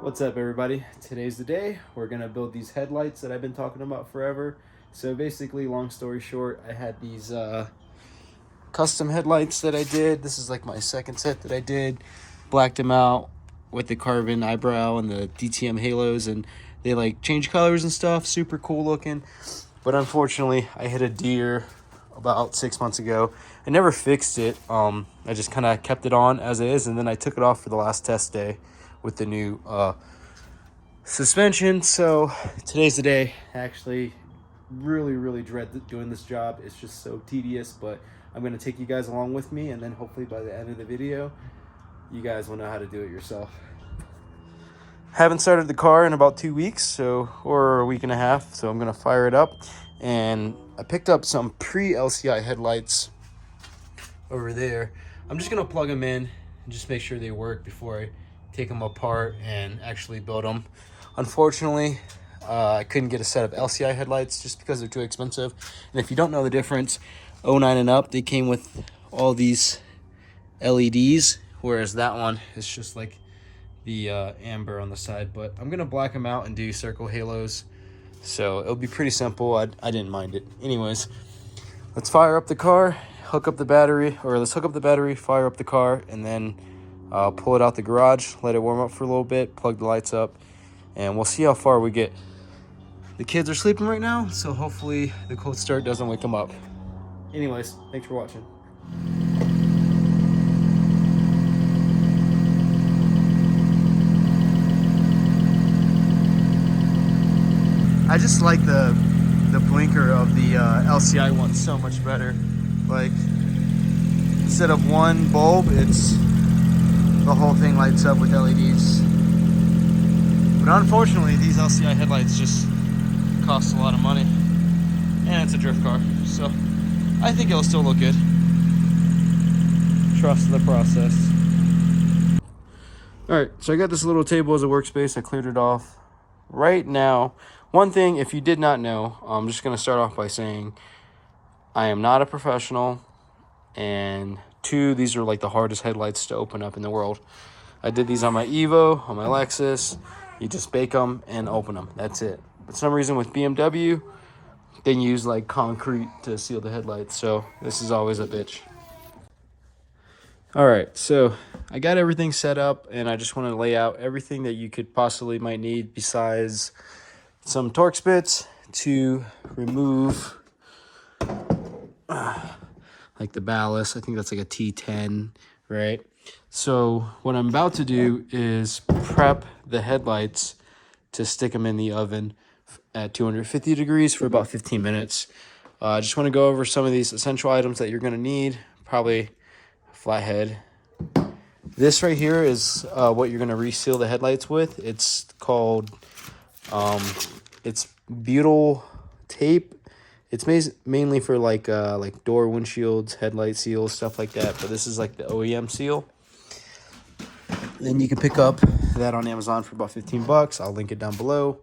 What's up, everybody? Today's the day. We're gonna build these headlights that I've been talking about forever. So basically, long story short, I had these custom headlights that I did. This is like my second set that I did. Blacked them out with the carbon eyebrow and the DTM halos, and they like change colors and stuff. Super cool looking. But unfortunately, I hit a deer about 6 months ago. I never fixed it. I just kind of kept it on as is, and then I took it off for the last test day with the new suspension. So today's the day. I actually really dread doing this job. It's just so tedious, but I'm going to take you guys along with me, and then hopefully by the end of the video you guys will know how to do it yourself. Haven't started the car in about 2 weeks, or a week and a half, so I'm going to fire it up. And I picked up some pre-LCI headlights over there. I'm just going to plug them in and just make sure they work before I take them apart and actually build them. Unfortunately, I couldn't get a set of LCI headlights just because they're too expensive. And if you don't know the difference, 09 and up, they came with all these LEDs, whereas that one is just like the amber on the side. But I'm gonna black them out and do circle halos, so it'll be pretty simple. I didn't mind it. Anyways, let's fire up the car, hook up the battery, or let's hook up the battery, fire up the car, and then pull it out the garage, let it warm up for a little bit, plug the lights up, and we'll see how far we get. The kids are sleeping right now, so hopefully the cold start doesn't wake them up. Anyways, thanks for watching. I just like the blinker of the LCI one so much better. Like, instead of one bulb, it's the whole thing lights up with LEDs. But unfortunately, these LCI headlights just cost a lot of money, and it's a drift car, so I think it'll still look good. Trust the process. All right, so I got this little table as a workspace. I cleared it off. Right now, one thing, if you did not know, I'm just going to start off by saying I am not a professional, and two, these are like the hardest headlights to open up in the world. I did these on my Evo, on my Lexus. You just bake them and open them. That's it. For some reason with BMW, they use like concrete to seal the headlights, so this is always a bitch. All right, so I got everything set up, and I just want to lay out everything that you could possibly might need besides some Torx bits to remove like the ballast. I think that's like a T10, right? So what I'm about to do is prep the headlights to stick them in the oven at 250 degrees for about 15 minutes. I just want to go over some of these essential items that you're going to need. Probably a flathead. This right here is what you're going to reseal the headlights with. It's called, it's butyl tape. It's mainly for like door windshields, headlight seals, stuff like that. But this is like the OEM seal. Then you can pick up that on Amazon for about 15 bucks. I'll link it down below.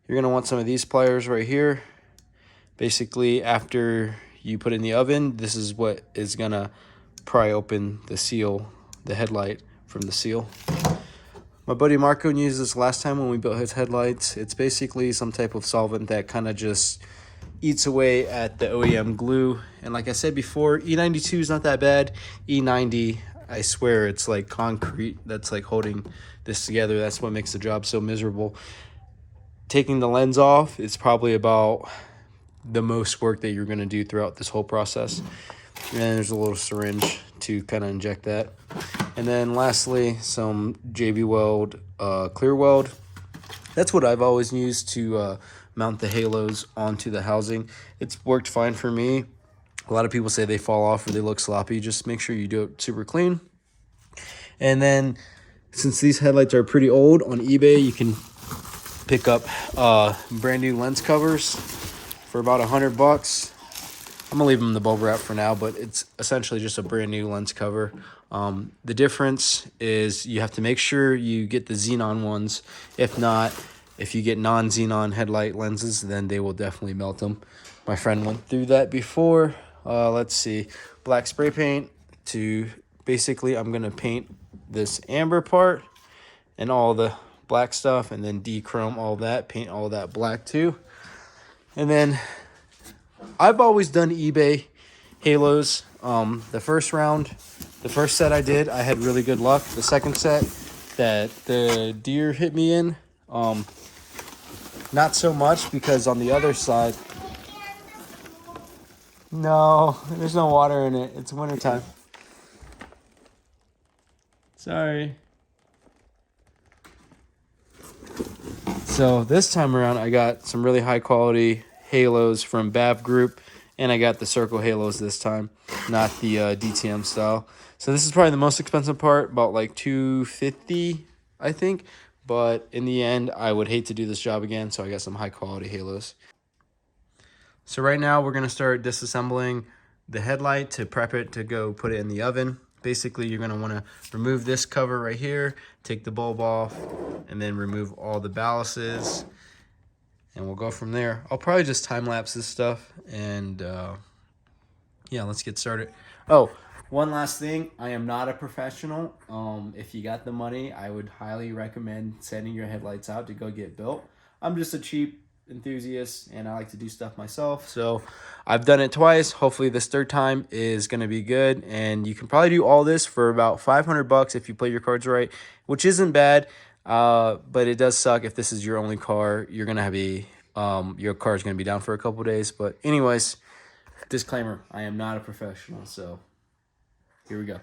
You're going to want some of these pliers right here. Basically, after you put it in the oven, this is what is going to pry open the seal, the headlight from the seal. My buddy Marco used this last time when we built his headlights. It's basically some type of solvent that kind of just eats away at the OEM glue. And like I said before, E92 is not that bad. E90, I swear, it's like concrete that's like holding this together. That's what makes the job so miserable. Taking the lens off is probably about the most work that you're going to do throughout this whole process. And then there's a little syringe to kind of inject that. And then lastly, some JB Weld clear weld. That's what I've always used to mount the halos onto the housing. It's worked fine for me. A lot of people say they fall off or they look sloppy. Just make sure you do it super clean. And then, since these headlights are pretty old, on eBay you can pick up brand new lens covers for about 100 bucks. I'm gonna leave them in the bubble wrap for now, but it's essentially just a brand new lens cover. The difference is you have to make sure you get the xenon ones. If not, if you get non-xenon headlight lenses, then they will definitely melt them. My friend went through that before. Let's see, black spray paint to basically, I'm gonna paint this amber part and all the black stuff, and then dechrome all that, paint all that black too. And then I've always done eBay halos. The first set I did, I had really good luck. The second set that the deer hit me in, not so much, because on the other side, no, there's no water in it. It's wintertime. Sorry. So this time around, I got some really high quality halos from BAV Group, and I got the circle halos this time, not the DTM style. So this is probably the most expensive part, about like $250, I think. But in the end, I would hate to do this job again, so I got some high quality halos. So right now we're gonna start disassembling the headlight to prep it to go put it in the oven. Basically, you're gonna wanna remove this cover right here, take the bulb off, and then remove all the ballasts, and we'll go from there. I'll probably just time-lapse this stuff, and yeah, let's get started. Oh, one last thing, I am not a professional. If you got the money, I would highly recommend sending your headlights out to go get built. I'm just a cheap enthusiast, and I like to do stuff myself, so I've done it twice. Hopefully this third time is going to be good, and you can probably do all this for about $500 if you play your cards right, which isn't bad, but it does suck if this is your only car. You're going to have your car is going to be down for a couple days. But anyways, disclaimer, I am not a professional, so here we go.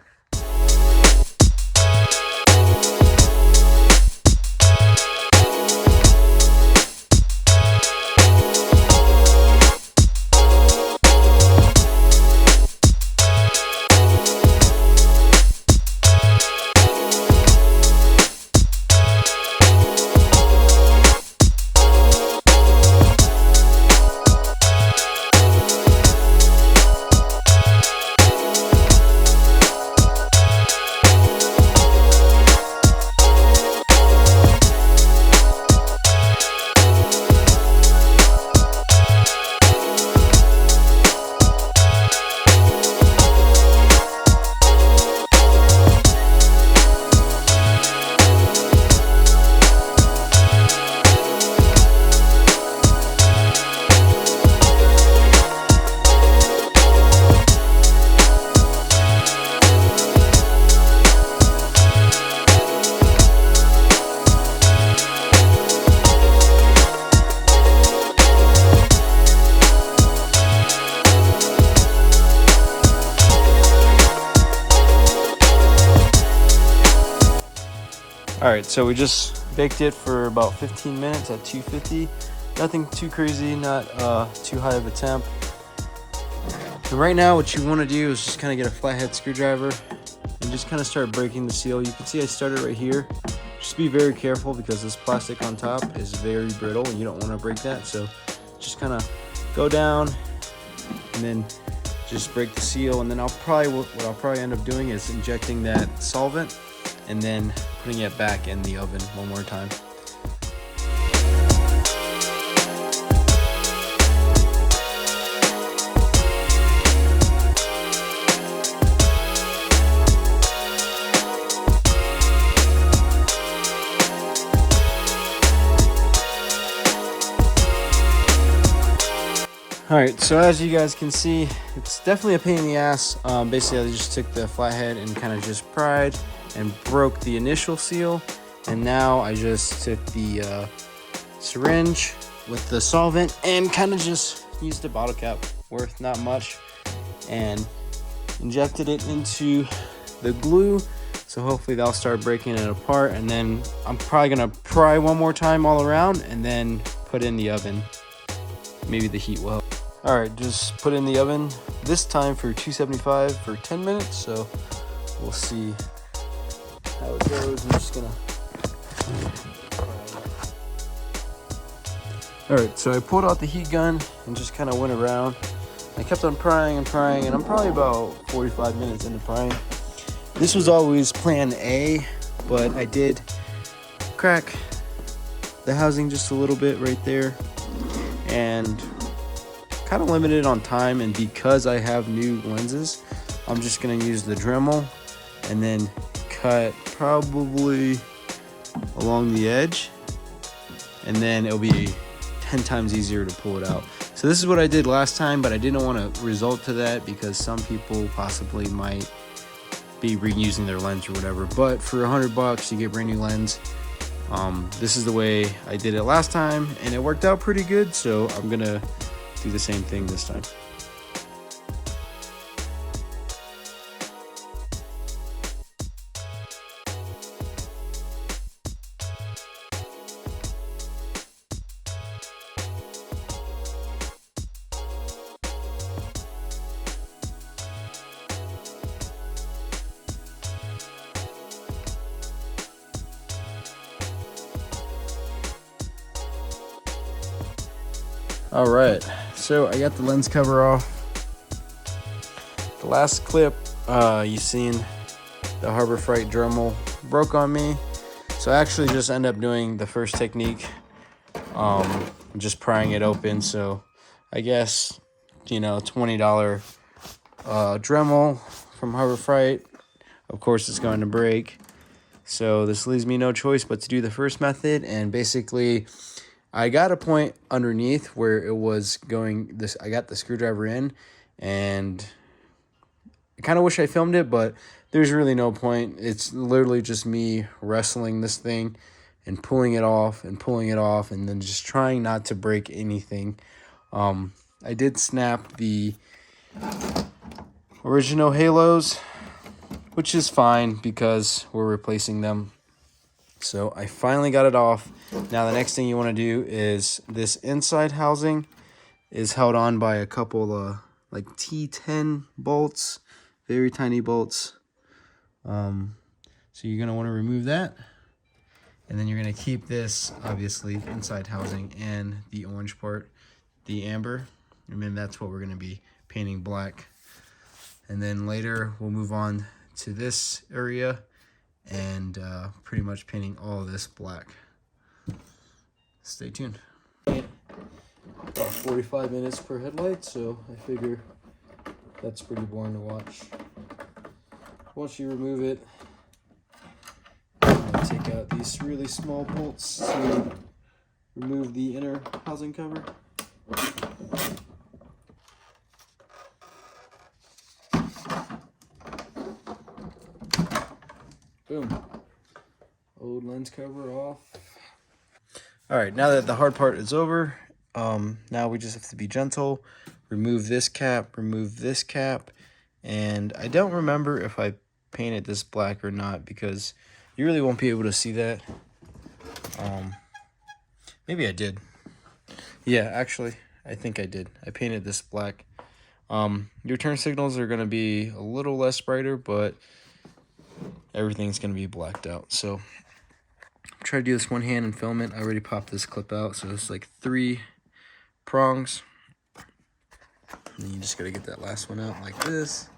Alright, so we just baked it for about 15 minutes at 250. Nothing too crazy, not too high of a temp. And right now what you want to do is just kind of get a flathead screwdriver and just kind of start breaking the seal. You can see I started right here. Just be very careful because this plastic on top is very brittle and you don't want to break that. So just kind of go down and then just break the seal, and then what I'll probably end up doing is injecting that solvent and then putting it back in the oven one more time. Alright, so as you guys can see, it's definitely a pain in the ass. Basically, I just took the flathead and kind of just pried and broke the initial seal, and now I just took the syringe with the solvent and kind of just used a bottle cap worth not much and injected it into the glue, so hopefully that'll start breaking it apart. And then I'm probably gonna pry one more time all around and then put in the oven. Maybe the heat will help. Alright, just put in the oven this time for 275 for 10 minutes, so we'll see how it goes. I'm just gonna... Alright, so I pulled out the heat gun and just kind of went around. I kept on prying and prying, and I'm probably about 45 minutes into prying. This was always plan A, but I did crack the housing just a little bit right there, and kind of limited on time. And because I have new lenses, I'm just going to use the Dremel and then cut probably along the edge, and then it'll be 10 times easier to pull it out. So this is what I did last time, but I didn't want to result to that because some people possibly might be reusing their lens or whatever. But for $100 you get brand new lens. This is the way I did it last time and it worked out pretty good, so I'm gonna do the same thing this time. All right, so I got the lens cover off. The last clip, you've seen the Harbor Freight Dremel broke on me. So I actually just end up doing the first technique, just prying it open. So I guess, you know, $20 Dremel from Harbor Freight. Of course it's going to break. So this leaves me no choice but to do the first method, and basically I got a point underneath where it was going, I got the screwdriver in, and I kind of wish I filmed it, but there's really no point. It's literally just me wrestling this thing and pulling it off and pulling it off and then just trying not to break anything. I did snap the original Halos, which is fine because we're replacing them. So I finally got it off. Now the next thing you want to do is this inside housing is held on by a couple like T10 bolts, very tiny bolts. So you're going to want to remove that. And then you're going to keep this, obviously, inside housing and the orange part, the amber. And then that's what we're going to be painting black. And then later we'll move on to this area and pretty much painting all of this black. Stay tuned. About 45 minutes per headlight, so I figure that's pretty boring to watch. Once you remove it, I'm going to take out these really small bolts to remove the inner housing cover. Boom. Old lens cover off. All right, now that the hard part is over, now we just have to be gentle. Remove this cap, and I don't remember if I painted this black or not because you really won't be able to see that. Maybe I did. Yeah, actually, I think I did. I painted this black. Your turn signals are going to be a little less brighter, but everything's going to be blacked out. So try to do this one hand and film it. I already popped this clip out, so it's like 3 prongs. And then you just got to get that last one out like this.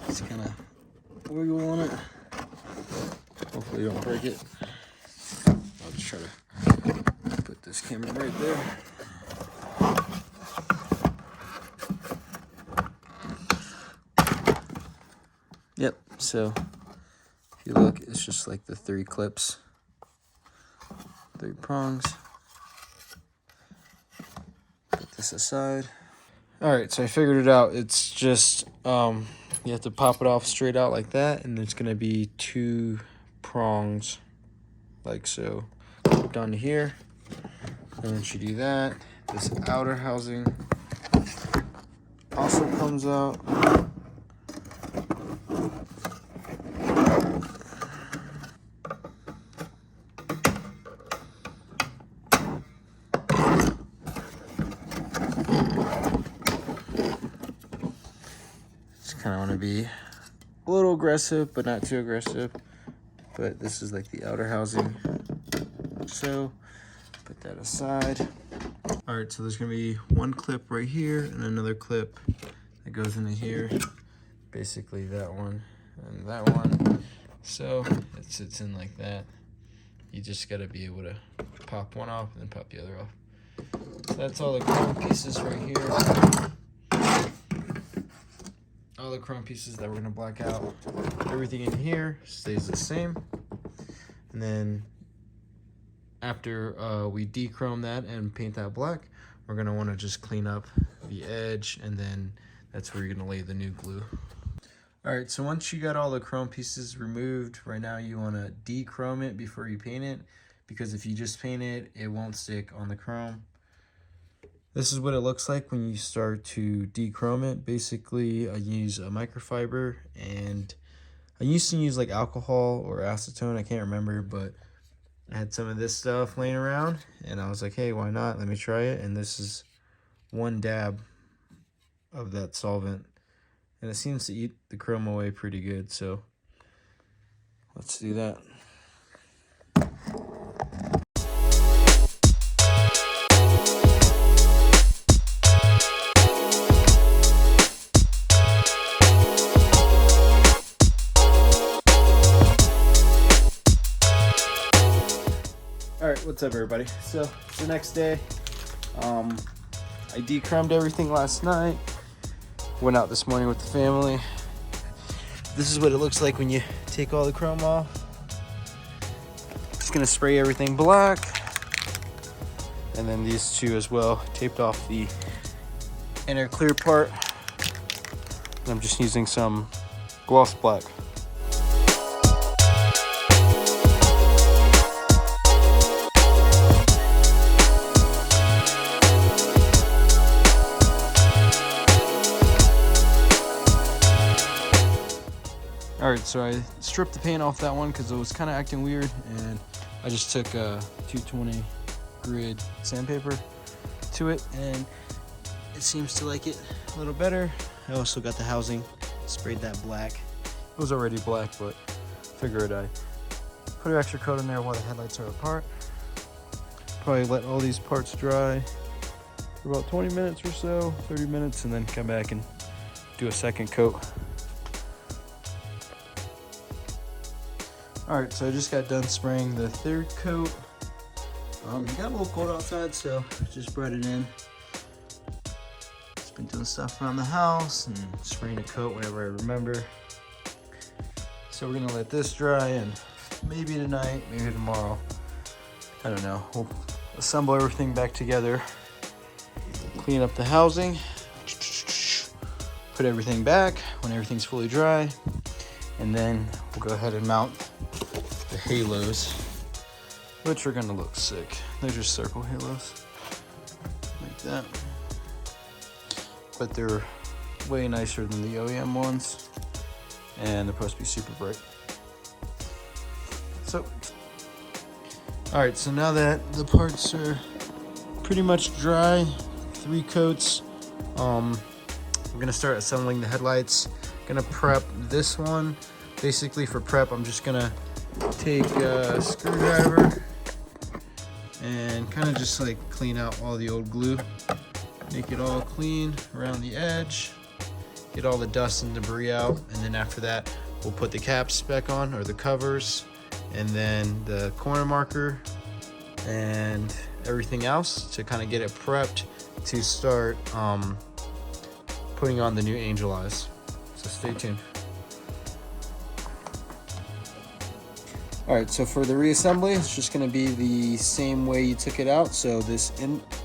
Just kind of wiggle on it. Hopefully you don't break it. I'll just try to put this camera right there. Yep, so if you look, it's just like the 3 clips, 3 prongs. Put this aside. All right, so I figured it out. It's just, you have to pop it off straight out like that, and there's gonna be 2 prongs, like so, clipped onto here. And once you do that, this outer housing also comes out. Kind of want to be a little aggressive, but not too aggressive. But this is like the outer housing. So put that aside. All right, so there's gonna be 1 clip right here and another clip that goes into here. Basically that one and that one. So it sits in like that. You just gotta be able to pop one off and then pop the other off. So that's all the chrome pieces right here. All the chrome pieces that we're gonna black out. Everything in here stays the same. And And then after we dechrome that and paint that black, we're going to want to just clean up the edge, and then that's where you're going to lay the new glue. All right, so once you got all the chrome pieces removed, right now you want to dechrome it before you paint it, because if you just paint it, it won't stick on the chrome. This is what it looks like when you start to dechrome it. Basically, I use a microfiber, and I used to use like alcohol or acetone, I can't remember, but I had some of this stuff laying around, and I was like, hey, why not? Let me try it. And this is one dab of that solvent, and it seems to eat the chrome away pretty good, so let's do that. Alright, what's up everybody? So it's the next day. I dechromed everything last night. Went out this morning with the family. This is what it looks like when you take all the chrome off. Just gonna spray everything black. And then these two as well. Taped off the inner clear part. I'm just using some gloss black. Alright, so I stripped the paint off that one because it was kind of acting weird, and I just took a 220 grit sandpaper to it, and it seems to like it a little better. I also got the housing, sprayed that black. It was already black, but figured I put an extra coat in there while the headlights are apart. Probably let all these parts dry for about 20 minutes or so, 30 minutes, and then come back and do a second coat. Alright, so I just got done spraying the third coat. It got a little cold outside, so just brought it in. Just been doing stuff around the house and spraying a coat whenever I remember. So we're gonna let this dry, and maybe tonight, maybe tomorrow, I don't know. We'll assemble everything back together, clean up the housing, put everything back when everything's fully dry, and then we'll go ahead and mount the halos, which are gonna look sick. They're just circle halos, like that. But they're way nicer than the OEM ones, and they're supposed to be super bright. So, all right, so now that the parts are pretty much dry, 3 coats, we're gonna start assembling the headlights. Gonna prep this one. Basically for prep, I'm just gonna take a screwdriver and kind of just like clean out all the old glue, make it all clean around the edge, get all the dust and debris out, and then after that we'll put the caps back on, or the covers, and then the corner marker and everything else to kind of get it prepped to start putting on the new angel eyes. So stay tuned. Alright, so for the reassembly, it's just going to be the same way you took it out. So this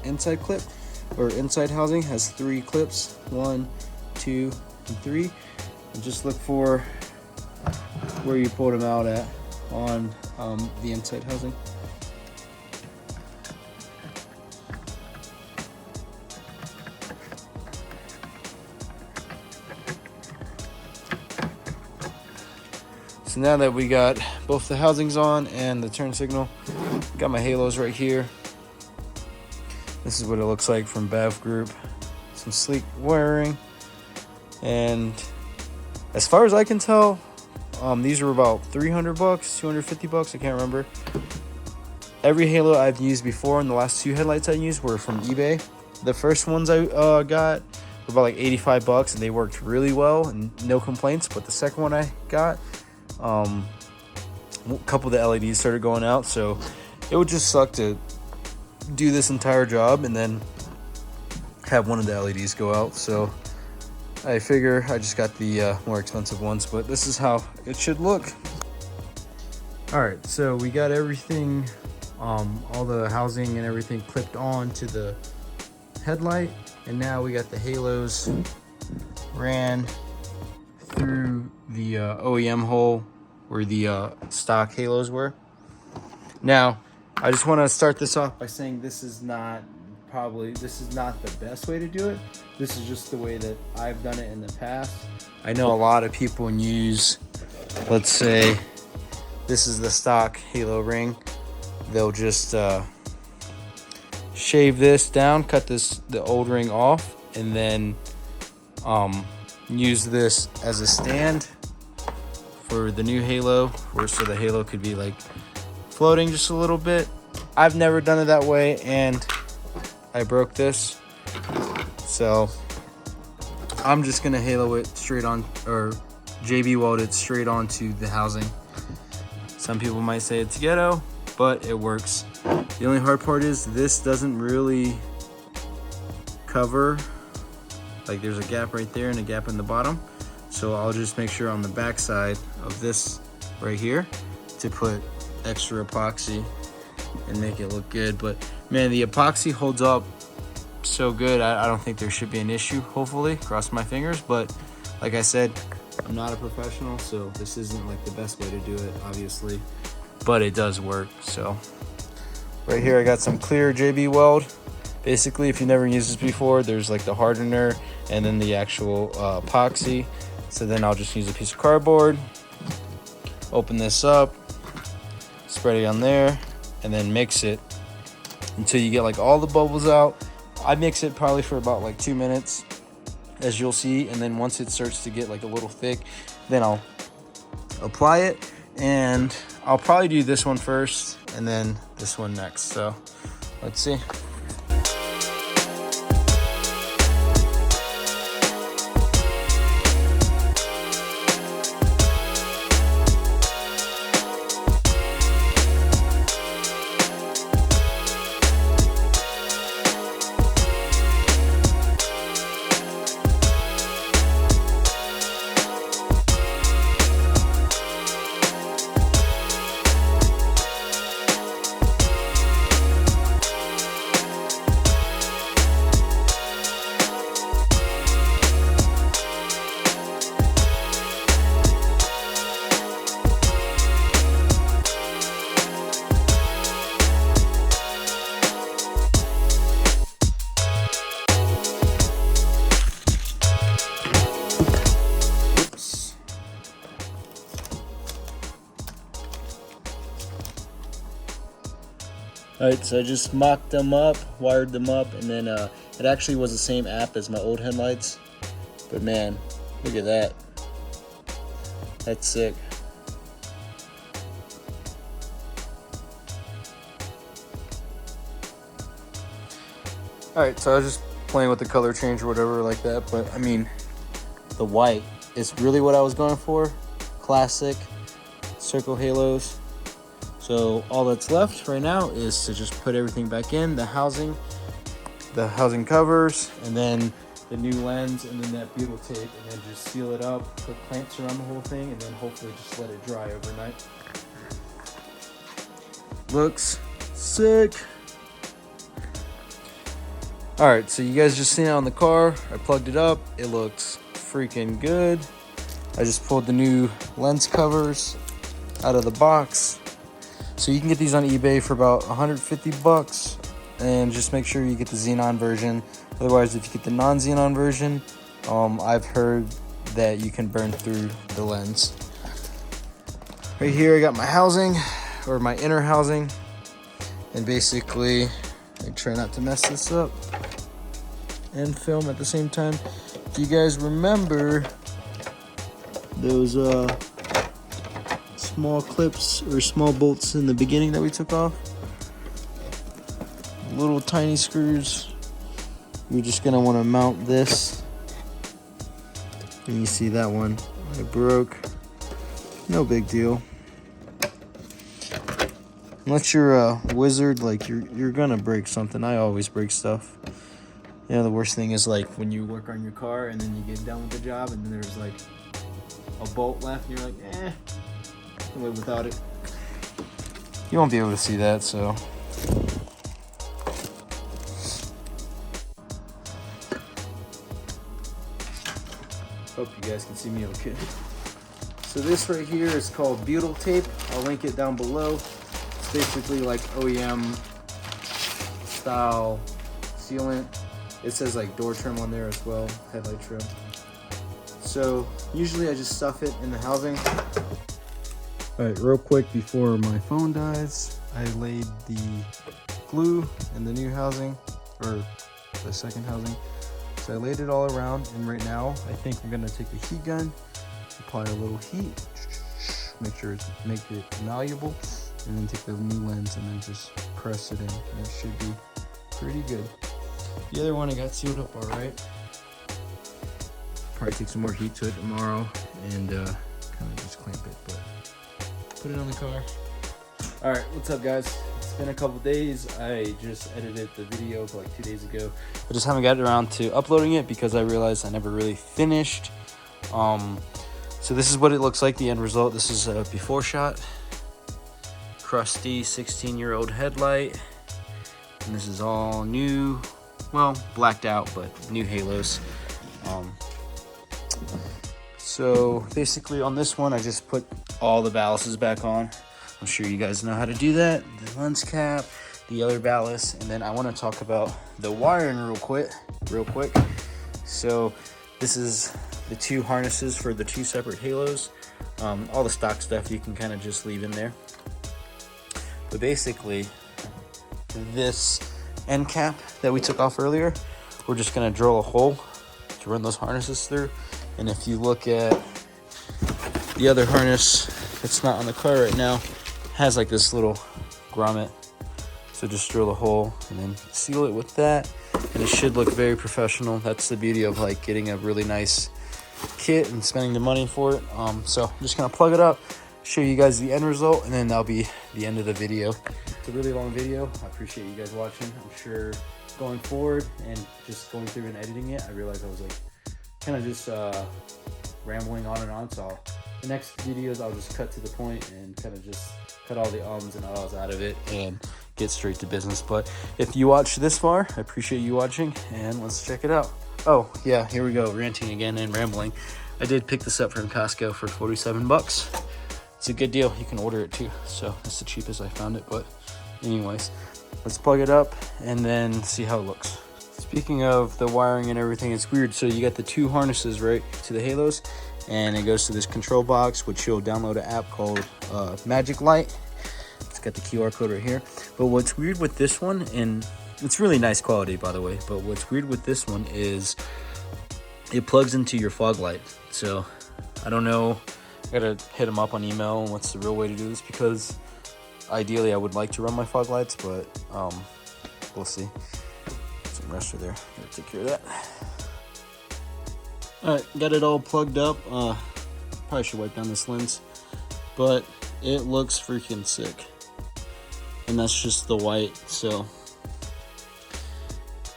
inside clip, or inside housing, has 3 clips, 1, 2, and 3. And just look for where you pulled them out at on the inside housing. So now that we got both the housings on and the turn signal, got my halos right here. This is what it looks like from BAV Group. Some sleek wiring. And as far as I can tell, these are about $300, $250, I can't remember. Every halo I've used before, and the last 2 headlights I used were from eBay. The first ones I got were about like $85, and they worked really well and no complaints. But the second one I got, a couple of the LEDs started going out, so it would just suck to do this entire job and then have one of the LEDs go out. So I figure I just got the more expensive ones, but this is how it should look. All right, so we got everything, all the housing and everything clipped on to the headlight, and now we got the halos ran through the OEM hole where the stock halos were. Now, I just want to start this off by saying this is not the best way to do it. This is just the way that I've done it in the past. I know a lot of people use, let's say, this is the stock halo ring. They'll just shave this down, cut the old ring off, and then use this as a stand for the new halo, so the halo could be like floating just a little bit. I've never done it that way, and I broke this, so I'm just gonna halo it straight on, or JB weld it straight onto the housing. Some people might say it's ghetto, but it works. The only hard part is this doesn't really cover, like there's a gap right there and a gap in the bottom. So I'll just make sure on the back side of this right here to put extra epoxy and make it look good. But man, the epoxy holds up so good. I don't think there should be an issue, hopefully, cross my fingers. But like I said, I'm not a professional, so this isn't like the best way to do it, obviously, but it does work. So right here, I got some clear JB weld. Basically, if you never used this before, there's like the hardener and then the actual epoxy. So then I'll just use a piece of cardboard, open this up, spread it on there, and then mix it until you get like all the bubbles out. I mix it probably for about like 2 minutes, as you'll see, and then once it starts to get like a little thick, then I'll apply it, and I'll probably do this one first and then this one next. So let's see. Alright, so I just mocked them up, wired them up, and then it actually was the same app as my old headlights. But man, look at that. That's sick. Alright, so I was just playing with the color change or whatever like that, but I mean, the white is really what I was going for. Classic circle halos. So all that's left right now is to just put everything back in, the housing covers, and then the new lens, and then that butyl tape, and then just seal it up, put clamps around the whole thing, and then hopefully just let it dry overnight. Looks sick. All right, so you guys just seen it on the car. I plugged it up. It looks freaking good. I just pulled the new lens covers out of the box. So you can get these on eBay for about 150 bucks, and just make sure you get the xenon version. Otherwise, if you get the non-xenon version, I've heard that you can burn through the lens. Right here, I got my housing, or my inner housing, and basically, I try not to mess this up and film at the same time. If you guys remember those small clips or small bolts in the beginning that we took off, little tiny screws, you're just gonna want to mount this, and you see that one I broke. No big deal, unless you're a wizard, like you're gonna break something. I always break stuff. You know, the worst thing is like when you work on your car and then you get done with the job and then there's like a bolt left and you're like, I can live without it. you won't be able to see that, so. Hope you guys can see me okay. So this right here is called butyl tape. I'll link it down below. It's basically like OEM style sealant. It says like door trim on there as well, headlight trim. So usually I just stuff it in the housing. All right, real quick before my phone dies, I laid the glue in the new housing, or the second housing. So I laid it all around, and right now I think I'm gonna take the heat gun, apply a little heat, make it malleable, and then take the new lens and then just press it in, and it should be pretty good. The other one I got sealed up all right. Probably take some more heat to it tomorrow and kind of just clamp it, but put it on the car. All right, what's up guys? It's been a couple days. I just edited the video like 2 days ago. I just haven't gotten around to uploading it because I realized I never really finished. So this is what it looks like, the end result. This is a before shot. Crusty 16-year-old headlight. And this is all new, well, blacked out, but new halos. So basically on this one, I just put all the ballasts back on. I'm sure you guys know how to do that. The lens cap, the other ballast, and then I want to talk about the wiring real quick. So this is the two harnesses for the two separate halos. All the stock stuff you can kind of just leave in there. But basically, this end cap that we took off earlier, we're just going to drill a hole to run those harnesses through. And if you look at the other harness, it's not on the car right now, has like this little grommet. So just drill a hole and then seal it with that, and it should look very professional. That's the beauty of like getting a really nice kit and spending the money for it. So I'm just gonna plug it up, show you guys the end result, and then that'll be the end of the video. It's a really long video. I appreciate you guys watching. I'm sure going forward and just going through and editing it, I realized I was like kind of just rambling on and on. So the next videos I'll just cut to the point and kind of just cut all the ums and ahs out of it and get straight to business. But if you watched this far, I appreciate you watching, and let's check it out. Oh yeah, here we go, ranting again and rambling. I did pick this up from Costco for 47 bucks. It's a good deal. You can order it too, so that's the cheapest I found it. But anyways, let's plug it up and then see how it looks. Speaking of the wiring and everything, it's weird. So you got the two harnesses right to the halos, and it goes to this control box, which you'll download an app called Magic Light. It's got the QR code right here. But what's weird with this one, and it's really nice quality by the way, but what's weird with this one is it plugs into your fog light. So I don't know, I gotta hit them up on email on what's the real way to do this, because ideally I would like to run my fog lights, but we'll see. Some rest there, gotta take care of that. Alright, got it all plugged up. Probably should wipe down this lens, but it looks freaking sick. And that's just the white, so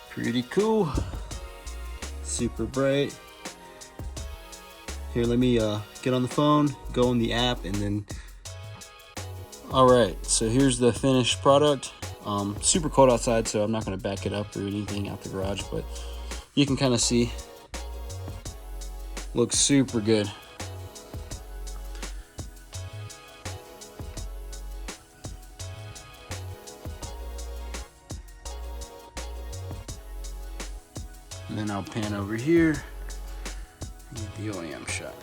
pretty cool. Super bright. Here, let me get on the phone, go in the app, and then. Alright, so here's the finished product. Super cold outside, so I'm not going to back it up or anything out the garage, but you can kind of see. Looks super good. And then I'll pan over here and get the OEM shot.